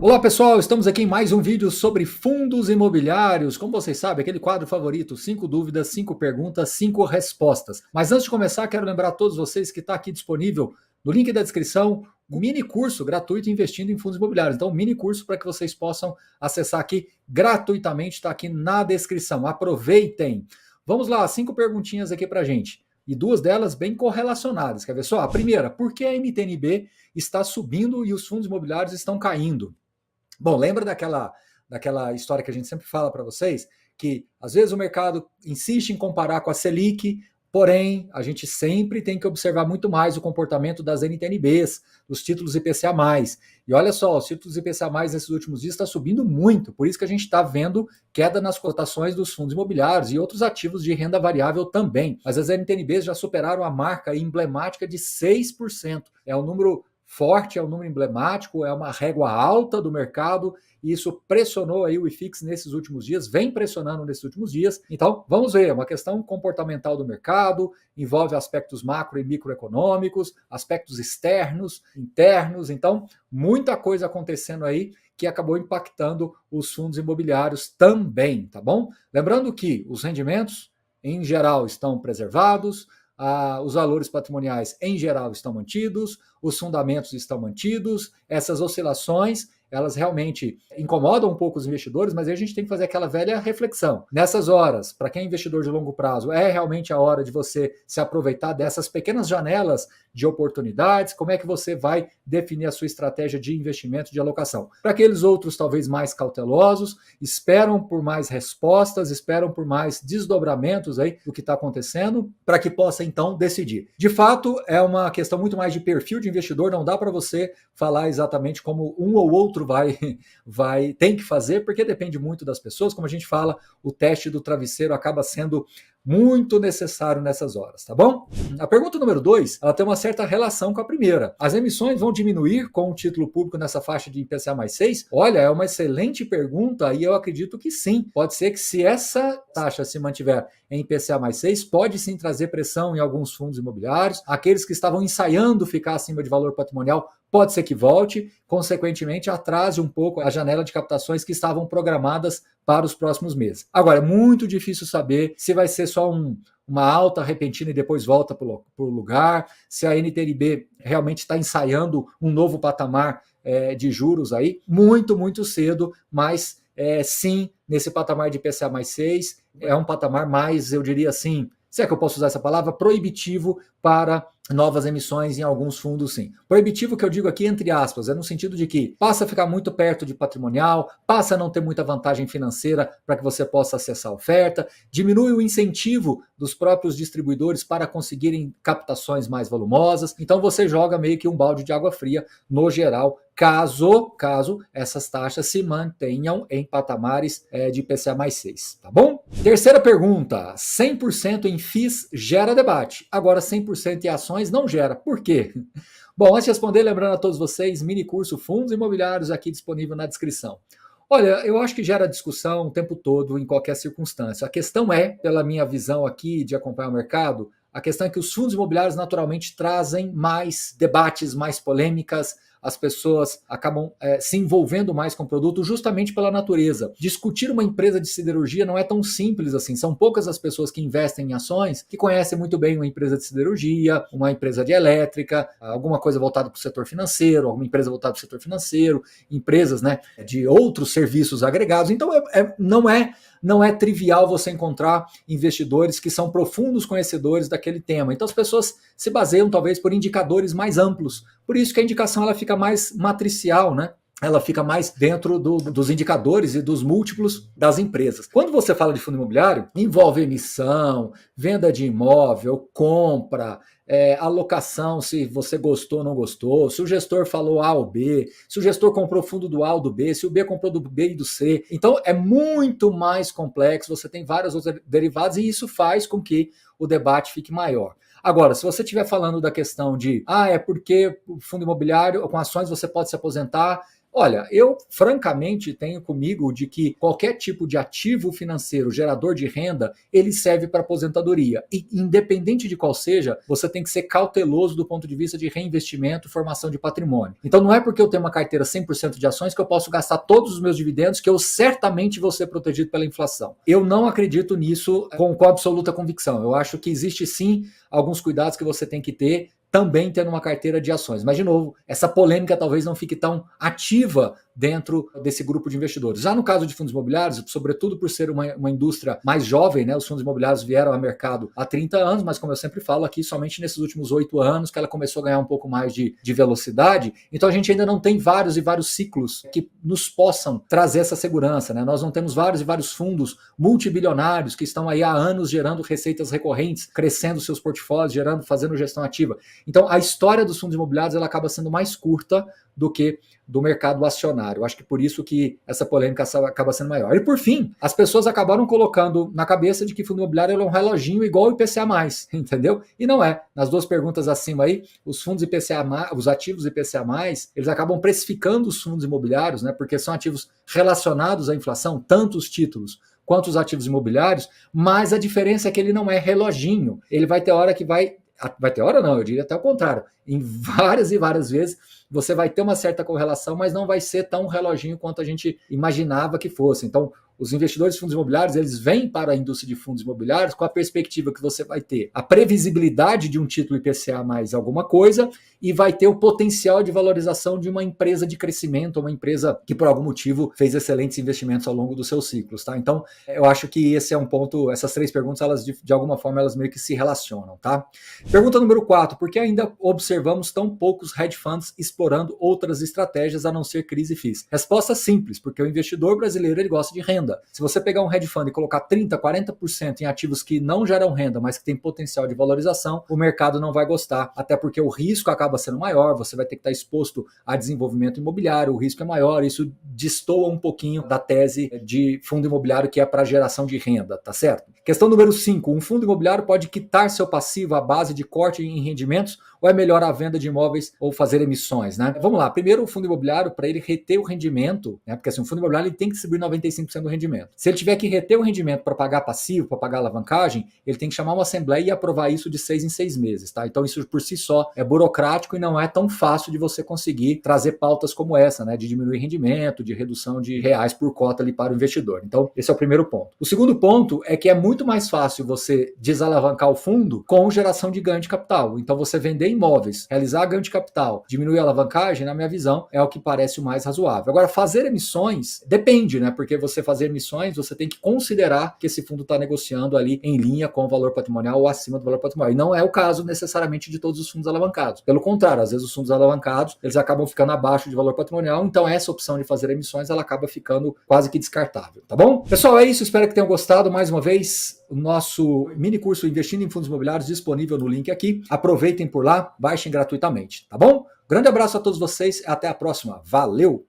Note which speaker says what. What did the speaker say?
Speaker 1: Olá pessoal, estamos aqui em mais um vídeo sobre fundos imobiliários. Como vocês sabem, aquele quadro favorito, 5 dúvidas, 5 perguntas, 5 respostas. Mas antes de começar, quero lembrar a todos vocês que está aqui disponível no link da descrição, um mini curso gratuito investindo em fundos imobiliários. Então, um mini curso para que vocês possam acessar aqui gratuitamente, está aqui na descrição. Aproveitem! Vamos lá, 5 perguntinhas aqui para a gente. E 2 delas bem correlacionadas. Quer ver só? A primeira, por que a NTN-B está subindo e os fundos imobiliários estão caindo? Bom, lembra daquela história que a gente sempre fala para vocês? Que às vezes o mercado insiste em comparar com a Selic, porém a gente sempre tem que observar muito mais o comportamento das NTN-Bs, dos títulos IPCA+. E olha só, os títulos IPCA+, nesses últimos dias está subindo muito, por isso que a gente está vendo queda nas cotações dos fundos imobiliários e outros ativos de renda variável também. Mas as NTN-Bs já superaram a marca emblemática de 6%. É um número forte, é um número emblemático, é uma régua alta do mercado, e isso pressionou aí o IFIX nesses últimos dias, vem pressionando nesses últimos dias. Então, vamos ver, é uma questão comportamental do mercado, envolve aspectos macro e microeconômicos, aspectos externos, internos, então, muita coisa acontecendo aí que acabou impactando os fundos imobiliários também, tá bom? Lembrando que os rendimentos, em geral, estão preservados, os valores patrimoniais em geral estão mantidos, os fundamentos estão mantidos, essas oscilações elas realmente incomodam um pouco os investidores, mas aí a gente tem que fazer aquela velha reflexão. Nessas horas, para quem é investidor de longo prazo, é realmente a hora de você se aproveitar dessas pequenas janelas de oportunidades, como é que você vai definir a sua estratégia de investimento, de alocação. Para aqueles outros talvez mais cautelosos, esperam por mais respostas, esperam por mais desdobramentos aí do que está acontecendo, para que possa então decidir. De fato, é uma questão muito mais de perfil de investidor, não dá para você falar exatamente como um ou outro tem que fazer, porque depende muito das pessoas. Como a gente fala, o teste do travesseiro acaba sendo muito necessário nessas horas, tá bom? A pergunta número 2, ela tem uma certa relação com a primeira. As emissões vão diminuir com o título público nessa faixa de IPCA mais 6? Olha, é uma excelente pergunta e eu acredito que sim. Pode ser que se essa taxa se mantiver em IPCA mais 6, pode sim trazer pressão em alguns fundos imobiliários. Aqueles que estavam ensaiando ficar acima de valor patrimonial, pode ser que volte, consequentemente atrase um pouco a janela de captações que estavam programadas para os próximos meses. Agora, é muito difícil saber se vai ser só uma alta repentina e depois volta para o lugar, se a NTN-B realmente está ensaiando um novo patamar de juros aí, muito cedo, mas sim, nesse patamar de IPCA mais 6, é um patamar mais, eu diria assim, se é que eu posso usar essa palavra, proibitivo para novas emissões em alguns fundos, sim. Proibitivo que eu digo aqui entre aspas, é no sentido de que passa a ficar muito perto de patrimonial, passa a não ter muita vantagem financeira para que você possa acessar a oferta, diminui o incentivo dos próprios distribuidores para conseguirem captações mais volumosas, então você joga meio que um balde de água fria no geral, caso essas taxas se mantenham em patamares de IPCA mais 6, tá bom? Terceira pergunta, 100% em FIIs gera debate, agora 100% em ações não gera, por quê? Bom, antes de responder, lembrando a todos vocês, mini curso Fundos Imobiliários aqui disponível na descrição. Olha, eu acho que gera discussão o tempo todo, em qualquer circunstância. A questão é, pela minha visão aqui de acompanhar o mercado, a questão é que os fundos imobiliários naturalmente trazem mais debates, mais polêmicas, as pessoas acabam se envolvendo mais com o produto justamente pela natureza. Discutir uma empresa de siderurgia não é tão simples assim. São poucas as pessoas que investem em ações que conhecem muito bem uma empresa de siderurgia, uma empresa de elétrica, alguma coisa voltada para o setor financeiro, alguma empresa voltada para o setor financeiro, empresas, né, de outros serviços agregados. Então não é trivial você encontrar investidores que são profundos conhecedores daquele tema. Então as pessoas se baseiam talvez por indicadores mais amplos. Por isso que a indicação ela fica mais matricial, né? Ela fica mais dentro dos indicadores e dos múltiplos das empresas. Quando você fala de fundo imobiliário, envolve emissão, venda de imóvel, compra, alocação, se você gostou ou não gostou, se o gestor falou A ou B, se o gestor comprou fundo do A ou do B, se o B comprou do B e do C. Então é muito mais complexo, você tem vários outros derivados e isso faz com que o debate fique maior. Agora, se você estiver falando da questão de é porque o fundo imobiliário, com ações você pode se aposentar, Olha, eu francamente tenho comigo de que qualquer tipo de ativo financeiro gerador de renda, ele serve para aposentadoria. E independente de qual seja, você tem que ser cauteloso do ponto de vista de reinvestimento e formação de patrimônio. Então não é porque eu tenho uma carteira 100% de ações que eu posso gastar todos os meus dividendos, que eu certamente vou ser protegido pela inflação. Eu não acredito nisso com absoluta convicção. Eu acho que existe sim alguns cuidados que você tem que ter, também tendo uma carteira de ações. Mas, de novo, essa polêmica talvez não fique tão ativa dentro desse grupo de investidores. Já no caso de fundos imobiliários, sobretudo por ser uma indústria mais jovem, né, os fundos imobiliários vieram ao mercado há 30 anos, mas como eu sempre falo aqui, somente nesses últimos 8 anos que ela começou a ganhar um pouco mais de velocidade. Então a gente ainda não tem vários e vários ciclos que nos possam trazer essa segurança. Né? Nós não temos vários e vários fundos multibilionários que estão aí há anos gerando receitas recorrentes, crescendo seus portfólios, fazendo gestão ativa. Então, a história dos fundos imobiliários ela acaba sendo mais curta do que do mercado acionário. Eu acho que por isso que essa polêmica acaba sendo maior. E por fim, as pessoas acabaram colocando na cabeça de que fundo imobiliário é um reloginho igual o IPCA+, entendeu? E não é. Nas duas perguntas acima aí, os fundos IPCA+, os ativos IPCA+, eles acabam precificando os fundos imobiliários, né? Porque são ativos relacionados à inflação, tanto os títulos quanto os ativos imobiliários, mas a diferença é que ele não é reloginho. Ele vai ter hora que vai ter hora não, eu diria até o contrário. Em várias e várias vezes você vai ter uma certa correlação, mas não vai ser tão reloginho quanto a gente imaginava que fosse. Então, os investidores de fundos imobiliários, eles vêm para a indústria de fundos imobiliários com a perspectiva que você vai ter a previsibilidade de um título IPCA mais alguma coisa e vai ter o potencial de valorização de uma empresa de crescimento, uma empresa que por algum motivo fez excelentes investimentos ao longo dos seus ciclos, tá? Então, eu acho que esse é um ponto, essas três perguntas, elas de alguma forma, elas meio que se relacionam, tá? Pergunta número 4, por que ainda observamos tão poucos hedge funds explorando outras estratégias a não ser crise e FIIs? Resposta simples, porque o investidor brasileiro, ele gosta de renda. Se você pegar um hedge fund e colocar 30%, 40% em ativos que não geram renda, mas que tem potencial de valorização, o mercado não vai gostar, até porque o risco acaba sendo maior, você vai ter que estar exposto a desenvolvimento imobiliário, o risco é maior, isso destoa um pouquinho da tese de fundo imobiliário que é para geração de renda, tá certo? Questão número 5, um fundo imobiliário pode quitar seu passivo à base de corte em rendimentos ou é melhor a venda de imóveis ou fazer emissões, né? Vamos lá, primeiro o fundo imobiliário, para ele reter o rendimento, né? Porque assim, o fundo imobiliário ele tem que distribuir 95% do rendimento. Se ele tiver que reter o rendimento para pagar passivo, para pagar alavancagem, ele tem que chamar uma assembleia e aprovar isso de 6 em 6 meses, tá? Então isso por si só é burocrático e não é tão fácil de você conseguir trazer pautas como essa, né? De diminuir rendimento, de redução de reais por cota ali para o investidor. Então esse é o primeiro ponto. O segundo ponto é que é muito mais fácil você desalavancar o fundo com geração de ganho de capital. Então você vender imóveis, realizar ganho de capital, diminuir a alavancagem, na minha visão, é o que parece o mais razoável. Agora, fazer emissões depende, né? Porque você fazer emissões, você tem que considerar que esse fundo está negociando ali em linha com o valor patrimonial ou acima do valor patrimonial. E não é o caso necessariamente de todos os fundos alavancados. Pelo contrário, às vezes os fundos alavancados, eles acabam ficando abaixo de valor patrimonial, então essa opção de fazer emissões, ela acaba ficando quase que descartável, tá bom? Pessoal, é isso, espero que tenham gostado. Mais uma vez, o nosso mini curso Investindo em Fundos Imobiliários disponível no link aqui. Aproveitem por lá, baixem gratuitamente, tá bom? Grande abraço a todos vocês, até a próxima. Valeu!